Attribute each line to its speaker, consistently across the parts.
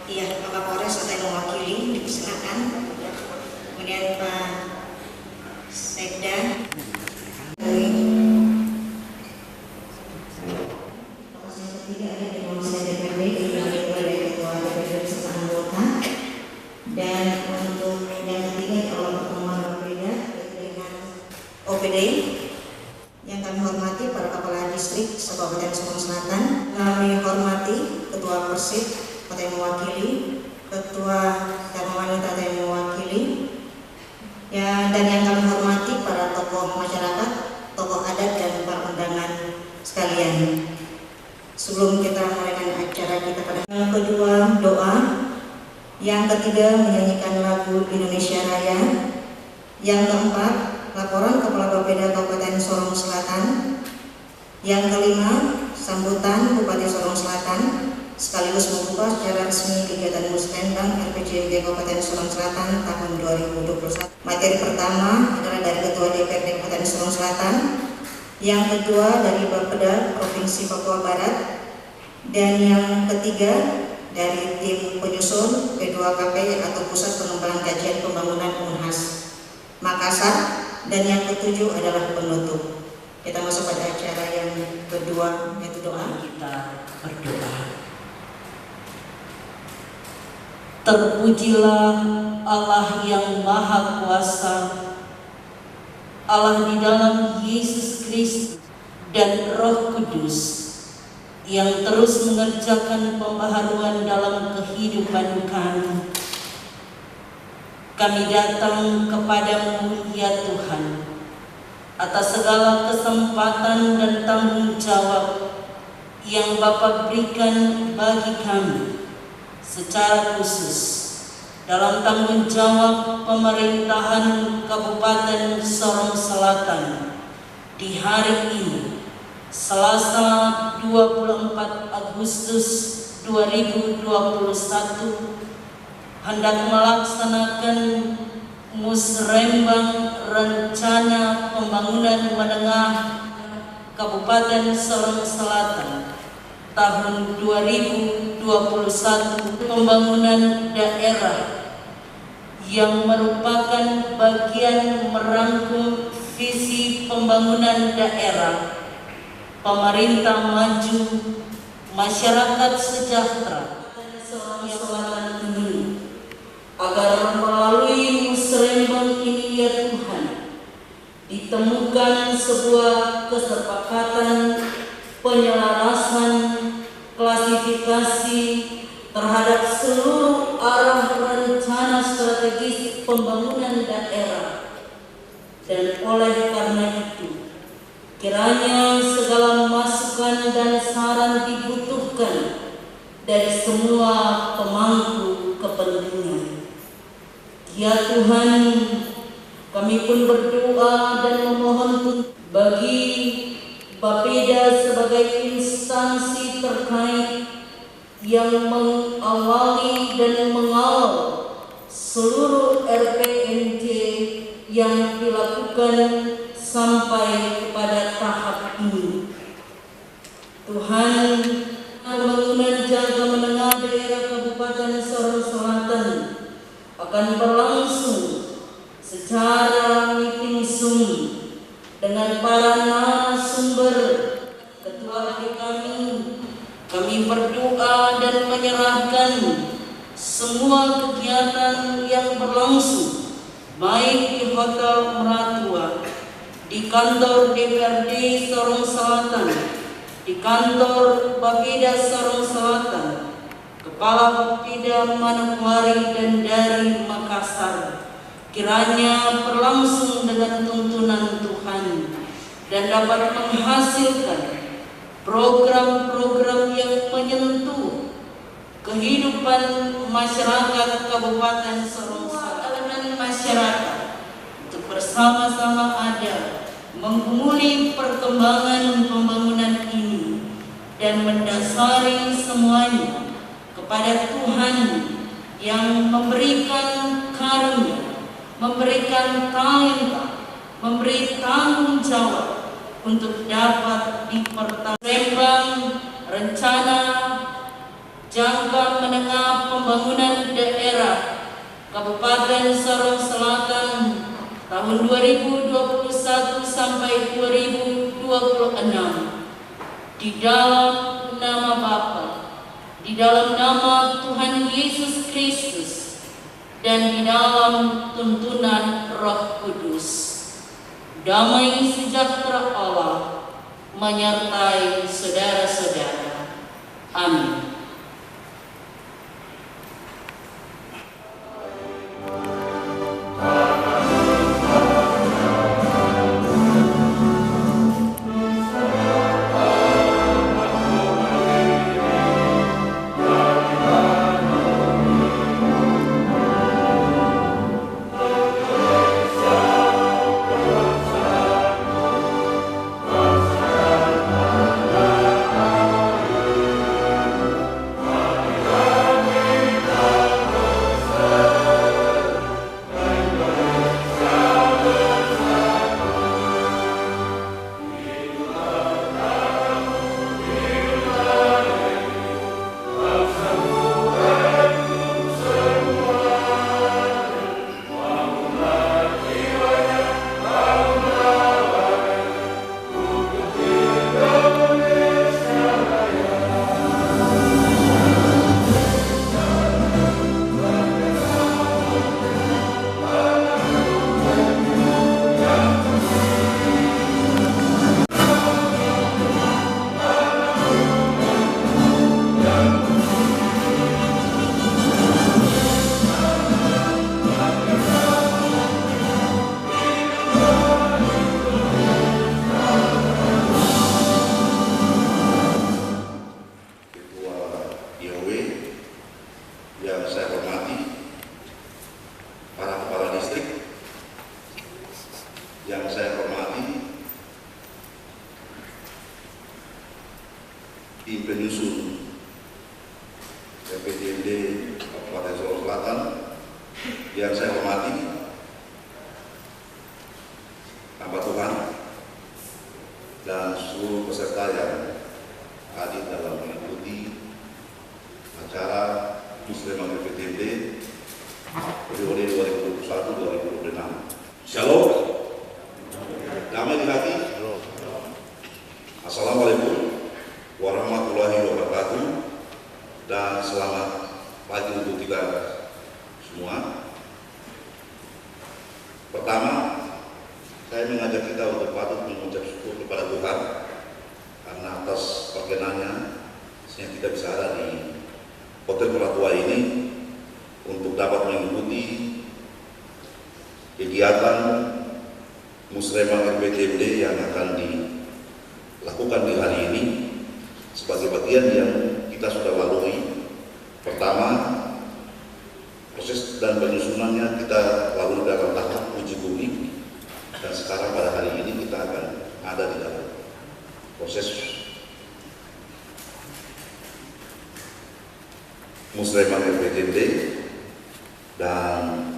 Speaker 1: Iya, Pak Kapolres atau yang mewakili dipersilakan. Kemudian Pak Sekda. Dan untuk yang ketiga adalah pertemuan berbeda dengan OPD yang kami hormati para kepala distrik Kabupaten Sorong Selatan. Kami hormati Ketua Persib atau yang mewakili, Ketua Dharma Wanita atau yang mewakili, ya, dan yang kami hormati para tokoh masyarakat, tokoh adat dan para undangan sekalian. Sebelum kita mulai acara kita pada yang kedua doa, yang ketiga menyanyikan lagu Indonesia Raya, yang keempat laporan Kepala Bapeda Kabupaten Sorong Selatan, yang kelima sambutan Bupati Sorong Selatan sekaligus membuka secara resmi kegiatan Musrembang RPJMD Kabupaten Sorong Selatan tahun 2021. Materi pertama adalah dari Ketua DPRD Kabupaten Sorong Selatan, yang kedua dari Bapeda Provinsi Papua Barat, dan yang ketiga dari tim penyusun P2KP atau Pusat Pengembangan Kajian Pembangunan Unhas Makassar, dan yang ketujuh adalah penutup. Kita masuk pada acara yang kedua, yaitu doa.
Speaker 2: Kita berdoa. Terpujilah Allah yang Maha Kuasa, Allah di dalam Yesus Kristus dan Roh Kudus yang terus mengerjakan pembaharuan dalam kehidupan kami. Kami datang kepadamu ya Tuhan atas segala kesempatan dan tanggung jawab yang Bapa berikan bagi kami, secara khusus dalam tanggung jawab pemerintahan Kabupaten Sorong Selatan di hari ini, Selasa 24 Agustus 2021, hendak melaksanakan Musrembang Rencana Pembangunan Menengah Kabupaten Sorong Selatan tahun 2021, pembangunan daerah yang merupakan bagian merangkum visi pembangunan daerah, pemerintah maju, masyarakat sejahtera Sorong Selatan ini, agar melalui Musrembang ini ya Tuhan ditemukan sebuah kesepakatan penyelarasan klasifikasi terhadap seluruh arah rencana strategis pembangunan daerah, dan oleh karena itu kiranya segala masukan dan saran dibutuhkan dari semua pemangku kepentingan. Ya Tuhan, kami pun berdoa dan memohon bagi Bapeda sebagai instansi terkait yang mengawali dan mengawal seluruh RPNJ yang dilakukan sampai kepada tahap ini. Tuhan, pembangunan jangka menengah daerah Kabupaten Sorong Selatan akan berlangsung secara meeting Zoom dengan para narasumber. Ketua kami berdoa dan menyerahkan semua kegiatan yang berlangsung baik di Hotel Meratua, di kantor DPRD Sorong Selatan, di kantor Bapeda Sorong Selatan, Kepala Bapeda Manokwari dan dari Makassar, kiranya berlangsung dengan tuntunan Tuhan dan dapat menghasilkan program-program yang menyentuh kehidupan masyarakat Kabupaten Sorong Selatan, elemen masyarakat untuk bersama-sama ada menggumuli perkembangan pembangunan ini dan mendasari semuanya kepada Tuhan yang memberikan karunia, memberikan talenta, memberi tanggung jawab untuk dapat dipertanggungjawabkan rencana jangka menengah Pembangunan Daerah Kabupaten Sorong Selatan tahun 2021 sampai 2026 di dalam nama Bapa, di dalam nama Tuhan Yesus Kristus, dan di dalam tuntunan Roh Kudus. Damai sejahtera Allah menyertai saudara-saudara. Amin.
Speaker 3: Yang saya hormati para kepala distrik, yang saya hormati tim penyusun PPDMD Kabupaten Sorong Selatan, yang saya hormati hamba Tuhan dan seluruh peserta yang hadir dalam mengikuti acara Musliman PPDMD periode 2021-2026. Shalom, damai di hati. Assalamualaikum warahmatullahi wabarakatuh, dan selamat pagi untuk kita semua. Pertama, saya mengajak kita untuk patut mengucap syukur kepada Tuhan karena atas perkenannya sehingga kita bisa ada di Hotel Meratua ini untuk dapat mengikuti kegiatan Musremang RPTMD yang akan dilakukan di hari ini sebagai bagian yang kita sudah lalui. Pertama, proses dan penyusunannya kita lalui dalam tahap uji publik, dan sekarang pada hari ini kita akan ada di dalam proses Musremang RPTMD, dan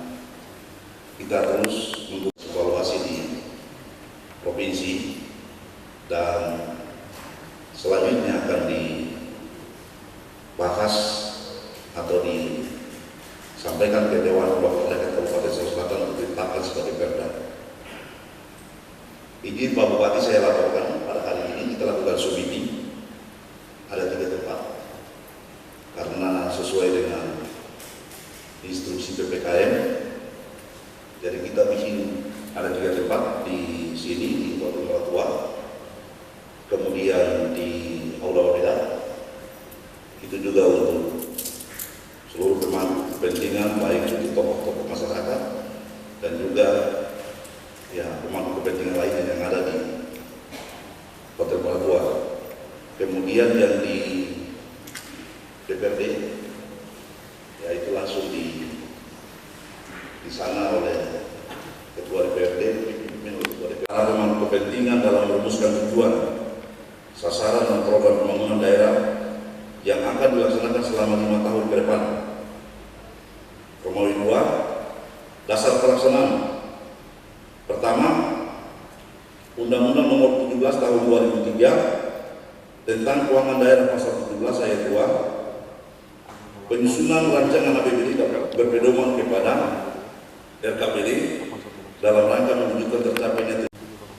Speaker 3: kita terus untuk evaluasi di provinsi, dan selanjutnya akan dibahas atau disampaikan ke Dewan Perwakilan Kabupaten Sorong Selatan untuk ditetapkan sebagai perda. Izin Pak Bupati, saya laporkan pada hari ini kita lakukan sub meeting, ada 3 tempat. Karena sesuai dengan instruksi PPKM, jadi kita bikin ada 3 tempat di sini di Hotel Meratua, kemudian di Aula Wamena. Itu juga untuk seluruh kepentingan, baik untuk tokoh-tokoh masyarakat dan juga ya pemangku kepentingan lainnya yang ada di Hotel Meratua. Kemudian yang di DPRD, yaitu langsung di sana oleh Ketua DPRD, para pemangku kepentingan dalam merumuskan tujuan, sasaran dan program pembangunan daerah yang akan dilaksanakan selama 5 tahun ke depan. Romawi 2, dasar pelaksanaan. Pertama, Undang-Undang Nomor 17 Tahun 2003 tentang Keuangan Daerah Pasal 17 Ayat 2 penyusunan rancangan APBD berpedoman kepada RKPD dalam rangka mewujudkan tercapainya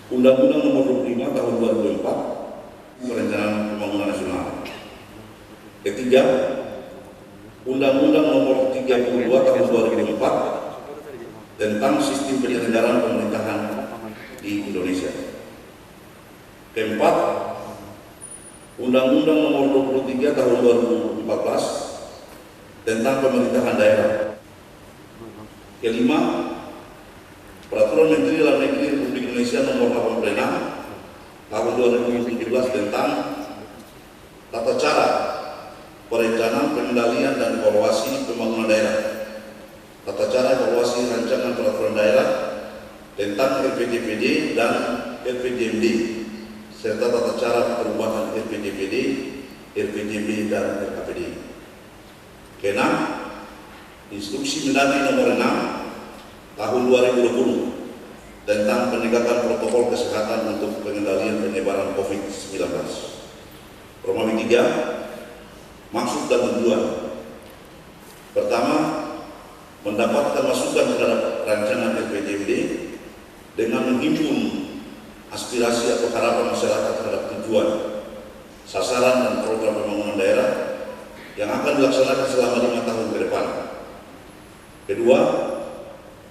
Speaker 3: Undang-Undang Nomor 25 Tahun 2004 Perencanaan Pembangunan Nasional. Ketiga, Undang-Undang Nomor 32 Tahun 2004 tentang Sistem Penyelenggaraan Pemerintahan di Indonesia. Keempat, Undang-Undang Nomor 23 Tahun 2014 tentang Pemerintahan Daerah. Kelima, Peraturan Menteri Dalam Negeri Republik Indonesia Nomor 86 Tahun 2017 tentang tata cara perencanaan, pengendalian, dan evaluasi pembangunan daerah, tata cara evaluasi rancangan peraturan daerah tentang RPJPD dan RPJMD, serta tata cara perubahan RPJPD, RPJMD, dan RKPD. Keenam, Instruksi Mendagri Nomor 6 Tahun 2020 tentang penegakan protokol kesehatan untuk pengendalian penyebaran COVID-19. Romawi 3, maksud dan tujuan. Pertama, mendapatkan masukan terhadap rancangan RPJMD dengan menghimpun aspirasi atau harapan masyarakat terhadap tujuan, sasaran, dan program pembangunan daerah yang akan dilaksanakan selama 5 tahun ke depan. Kedua,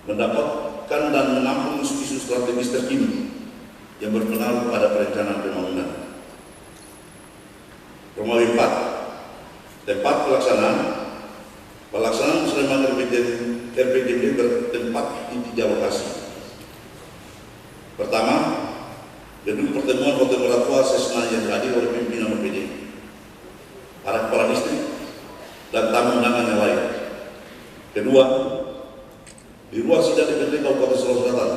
Speaker 3: mendapatkan dan menampung isu-isu strategis terkini yang berpengaruh pada perencanaan pembangunan. Romawi 4, tempat pelaksanaan. Pelaksanaan musrembang RPJMD bertempat di 3 lokasi. Pertama, gedung pertemuan Hotel Meratua Sesna yang hadir oleh pimpinan OPD, para kepala distrik, dan tamu undangan yang lain. Kedua, di ruang sidang DPRD Kabupaten Solok Selatan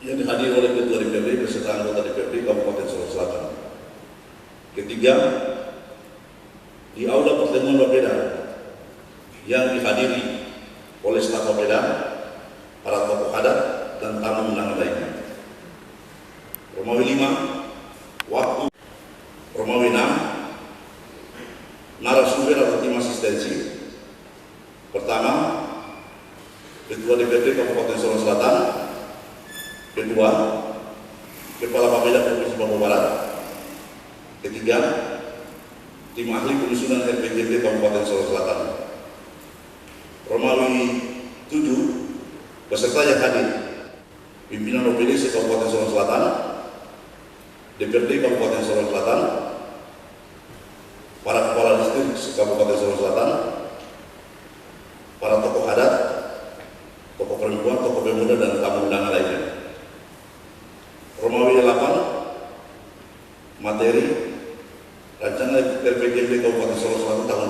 Speaker 3: yang dihadiri oleh Ketua DPRD beserta anggota DPRD Kabupaten Solok Selatan. Ketiga, di aula pertemuan Bapeda yang dihadiri oleh staf Bapeda, para tokoh adat, dan tamu undangan lainnya. Romawi 5, waktu. Romawi 6, narasumber atau tim asistensi. Pertama, Ketua DPRD Kabupaten Solok Selatan. Kedua, Kepala Bapeda Provinsi Papua Barat. Ketiga, tim ahli penyusunan RPJMD Kabupaten Solok Selatan. Romawi 7, peserta yang hadir: pimpinan OPD Kabupaten Solok Selatan, DPRD Kabupaten Solok Selatan, para kepala distrik Kabupaten Solok Selatan, para tokoh adat, tokoh perempuan, tokoh pemuda, dan tamu undangan lainnya. Romawi 8, materi rancangan RPJMD Kabupaten Solok Selatan tahun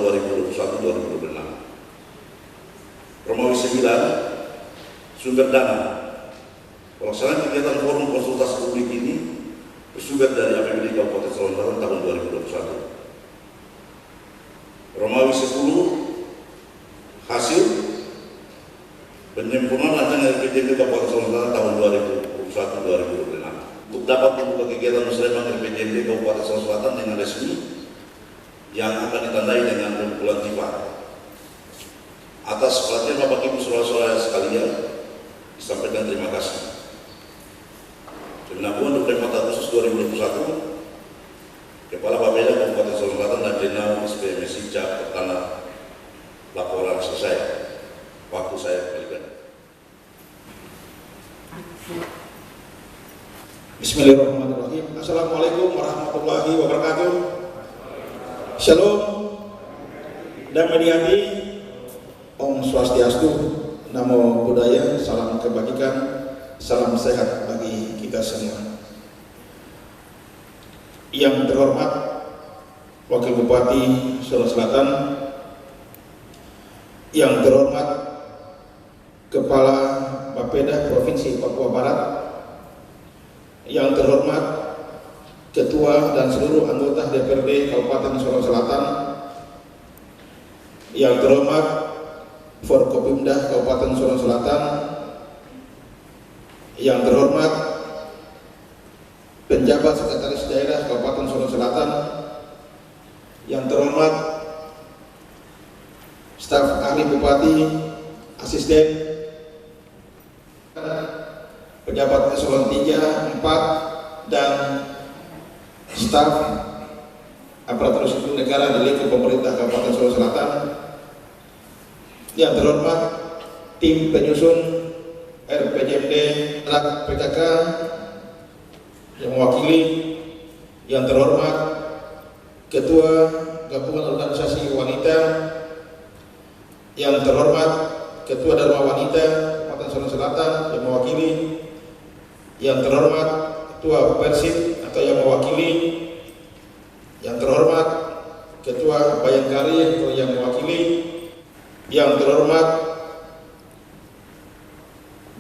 Speaker 3: 2021-2026. Romawi 9, sumber dana. Pelaksanaan kegiatan forum konsultasi publik ini bersumber dari APBD Kabupaten Solok Selatan tahun 2021. Romawi 10, hasil penyempurnaan rancangan RPJMD Kabupaten Solok Selatan tahun 2021-2026. Untuk dapat membuka kegiatan musrembang RPJMD Kabupaten Solok Selatan dengan resmi yang akan ditandai dengan pengumpulan tiba. Atas perhatian Bapak Ibu saudara-saudara sekalian, disampaikan terima kasih. Penampuan 24 Agustus 2021, Kepala Bapeda Kabupaten Solok Selatan dan Jenderal SPMSI Cap Pertana laporan selesai. Waktu saya kembalikan.
Speaker 4: Bismillahirrahmanirrahim. Assalamualaikum warahmatullahi wabarakatuh. Shalom. Damai di hati. Om Swastiastu, Namo Buddhaya, salam kebajikan, salam sehat bagi kita semua. Yang terhormat Wakil Bupati Solok Selatan, yang terhormat Kepala Bapeda Provinsi Papua Barat, yang terhormat Ketua dan seluruh anggota DPRD Kabupaten Solok Selatan, yang terhormat Forkopimda Kabupaten Solok Selatan, yang terhormat penjabat Sekretaris Daerah Kabupaten Solok Selatan, yang terhormat staf ahli bupati, asisten, pejabat eselon 3, 4, dan staf aparatur sipil negara di lingkup pemerintah Kabupaten Solo Selatan. Yang terhormat tim penyusun RPJMD PKK yang mewakili, yang terhormat Ketua Gabungan Organisasi Wanita, yang terhormat Ketua Dharma Wanita Kabupaten Solo Selatan yang mewakili, yang terhormat Ketua Persib atau yang mewakili, yang terhormat Ketua Bayangkari atau yang mewakili, yang terhormat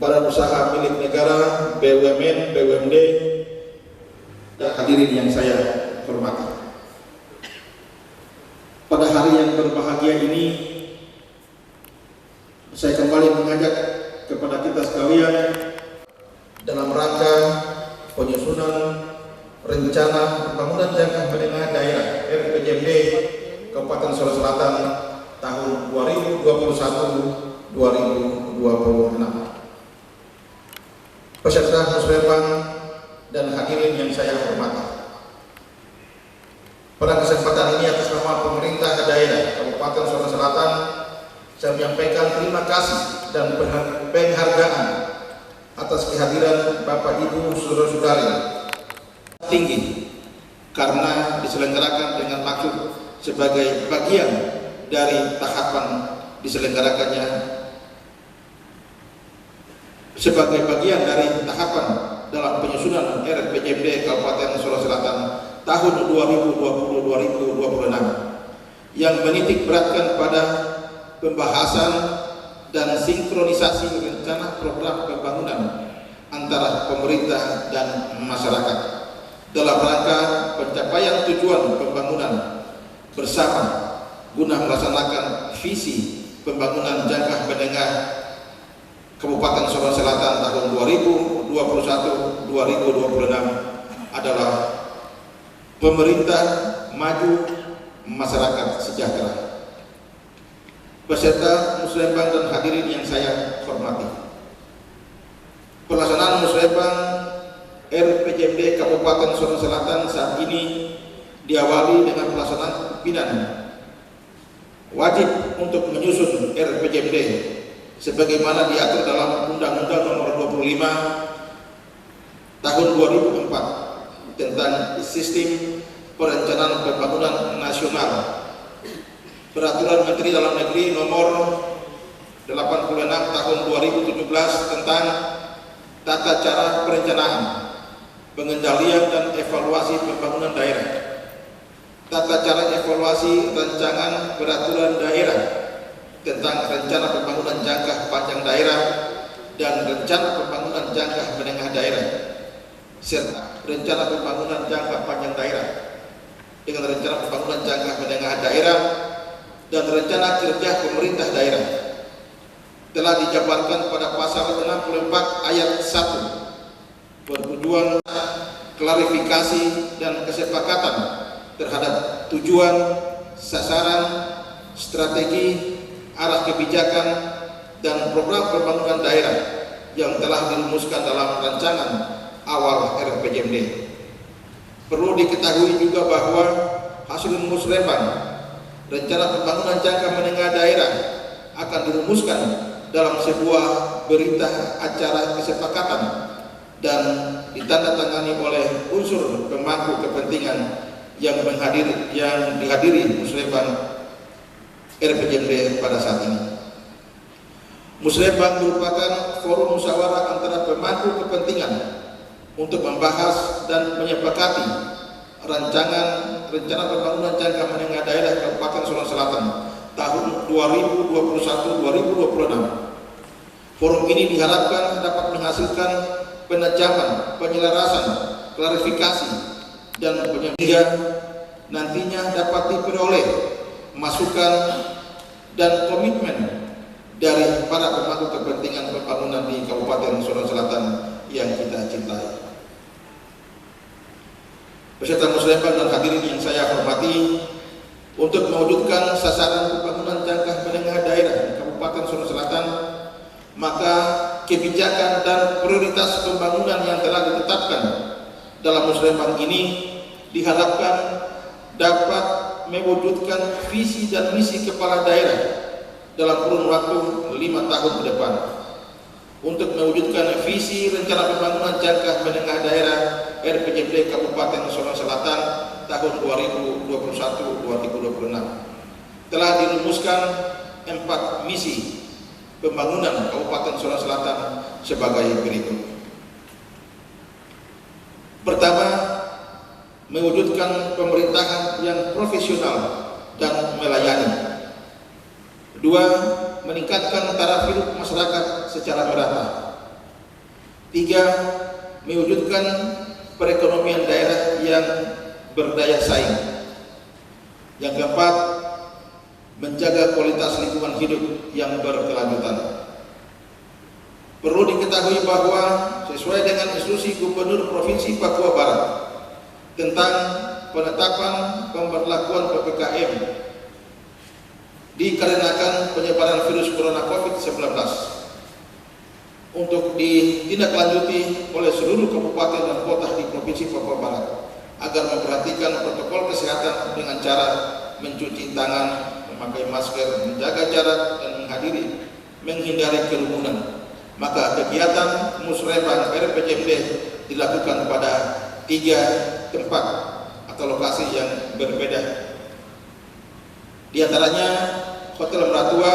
Speaker 4: Badan Usaha Milik Negara, BUMN, BUMD, dan hadirin yang saya hormati. Pada hari yang berbahagia ini, saya kembali mengajak kepada kita sekalian dalam rangka penyusunan rencana pembangunan jangka menengah daerah RPJMD Kabupaten Solo Selatan tahun 2021-2026. Peserta musrembang dan hadirin yang saya hormati. Pada kesempatan ini atas nama pemerintah daerah Kabupaten Solo Selatan, saya menyampaikan terima kasih dan penghargaan atas kehadiran Bapak Ibu saudara-saudari tinggi karena diselenggarakan dengan maksud sebagai bagian dari tahapan diselenggarakannya sebagai bagian dari tahapan dalam penyusunan RPJMD Kabupaten Solo Selatan tahun 2020-2026 yang menitik beratkan pada pembahasan dan sinkronisasi rencana program pembangunan antara pemerintah dan masyarakat dalam rangka pencapaian tujuan pembangunan bersama guna melaksanakan visi pembangunan jangka menengah Kabupaten Solo Selatan tahun 2021-2026 adalah pemerintah maju, masyarakat sejahtera. Peserta musrembang dan hadirin yang saya hormati, pelaksanaan musrembang RPJMD Kabupaten Solo Selatan saat ini diawali dengan pelaksanaan pimpinan wajib untuk menyusun RPJMD sebagaimana diatur dalam Undang-Undang Nomor 25 Tahun 2004 tentang Sistem Perencanaan Pembangunan Nasional, Peraturan Menteri Dalam Negeri Nomor 86 Tahun 2017 tentang Tata Cara Perencanaan, Pengendalian dan Evaluasi Pembangunan Daerah, Tata Cara Evaluasi Rancangan Peraturan Daerah tentang rencana pembangunan jangka panjang daerah dan rencana pembangunan jangka menengah daerah, serta rencana pembangunan jangka panjang daerah dengan rencana pembangunan jangka menengah daerah dan rencana kerja pemerintah daerah telah dijabarkan pada pasal 64 ayat 1 bertujuan klarifikasi dan kesepakatan terhadap tujuan, sasaran, strategi, arah kebijakan dan program pembangunan daerah yang telah dirumuskan dalam rancangan awal RPJMD. Perlu diketahui juga bahwa hasil musrembang rencana pembangunan jangka menengah daerah akan dirumuskan dalam sebuah berita acara kesepakatan dan ditandatangani oleh unsur pemangku kepentingan yang dihadiri musrembang RPJMD pada saat ini. Musrembang merupakan forum musyawarah antara pemangku kepentingan untuk membahas dan menyepakati rancangan rencana pembangunan jangka menengah daerah Kabupaten Solo Selatan tahun 2021-2026. Forum ini diharapkan dapat menghasilkan penajaman, penyelarasan, klarifikasi, dan penyehingga nantinya dapat diperoleh masukan dan komitmen dari para pemangku kepentingan pembangunan di Kabupaten Solo Selatan yang kita cintai. Peserta musrembang dan hadirin yang saya hormati, untuk mewujudkan sasaran pembangunan jangka menengah kebijakan dan prioritas pembangunan yang telah ditetapkan dalam musrembang ini diharapkan dapat mewujudkan visi dan misi kepala daerah dalam kurun waktu 5 tahun ke depan. Untuk mewujudkan visi rencana pembangunan jangka menengah daerah RPJMD Kabupaten Sorong Selatan tahun 2021-2026 telah dirumuskan 4 misi pembangunan Kabupaten Sorong Selatan sebagai berikut. Pertama, mewujudkan pemerintahan yang profesional dan melayani. 2. Meningkatkan taraf hidup masyarakat secara merata. 3. Mewujudkan perekonomian daerah yang berdaya saing. Yang keempat, menjaga kualitas lingkungan hidup yang berkelanjutan. Perlu diketahui bahwa sesuai dengan instruksi Gubernur Provinsi Papua Barat tentang penetapan pemberlakuan PPKM dikarenakan penyebaran virus corona COVID-19 untuk ditindaklanjuti oleh seluruh kabupaten dan kota di Provinsi Papua Barat agar memperhatikan protokol kesehatan dengan cara mencuci tangan, memakai masker, menjaga jarak, dan menghindari kerumunan. Maka kegiatan musrembang RPJMD dilakukan pada 3 tempat atau lokasi yang berbeda. Di antaranya Hotel Meratua,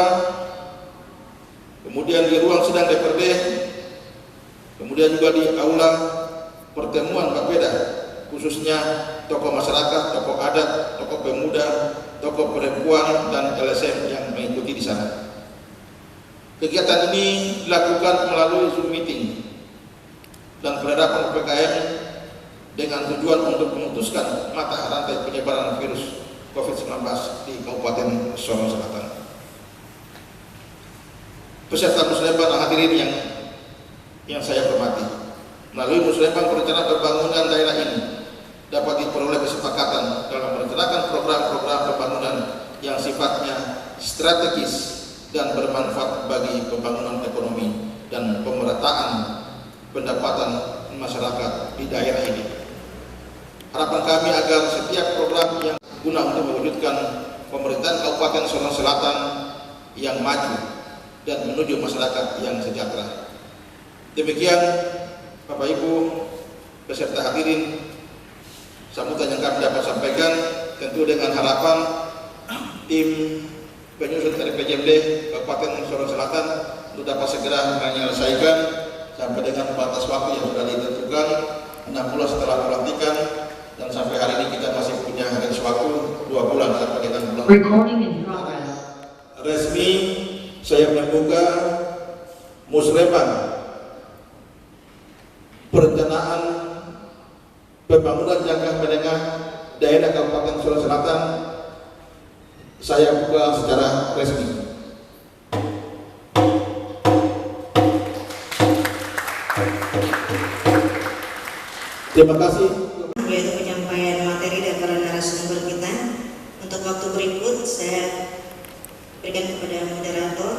Speaker 4: kemudian di ruang sidang DPRD, kemudian juga di aula pertemuan Bapeda, khususnya tokoh masyarakat, tokoh adat, tokoh pemuda, tokoh perempuan, dan LSM yang mengikuti di sana. Kegiatan ini dilakukan melalui Zoom meeting dan penerapan PPKM dengan tujuan untuk memutuskan mata rantai penyebaran virus COVID-19 di Kabupaten Sorong Selatan. Peserta musrembang hadirin yang saya hormati, melalui musrembang perencanaan pembangunan daerah ini dapat diperoleh kesepakatan dalam merencanakan program-program pembangunan yang sifatnya strategis dan bermanfaat bagi pembangunan ekonomi dan pemerataan pendapatan masyarakat di daerah ini. Harapan kami agar setiap program yang guna untuk mewujudkan pemerintahan Kabupaten Sorong Selatan yang maju dan menuju masyarakat yang sejahtera. Demikian Bapak Ibu beserta hadirin sambutan yang kami dapat sampaikan, tentu dengan harapan tim penyusun RPJMD Kabupaten Sorong Selatan untuk dapat segera menyelesaikan sampai dengan batas waktu yang sudah ditentukan 6 bulan setelah pelantikan, dan sampai hari ini kita masih punya garis waktu 2 bulan sampai dengan bulan resmi. Saya membuka musrembang perencanaan pembangunan jangka menengah daerah Kabupaten Sorong Selatan. Saya buka secara resmi. Terima kasih.
Speaker 1: Yaitu penyampaian materi dari para narasumber kita. Untuk waktu berikut saya berikan kepada moderator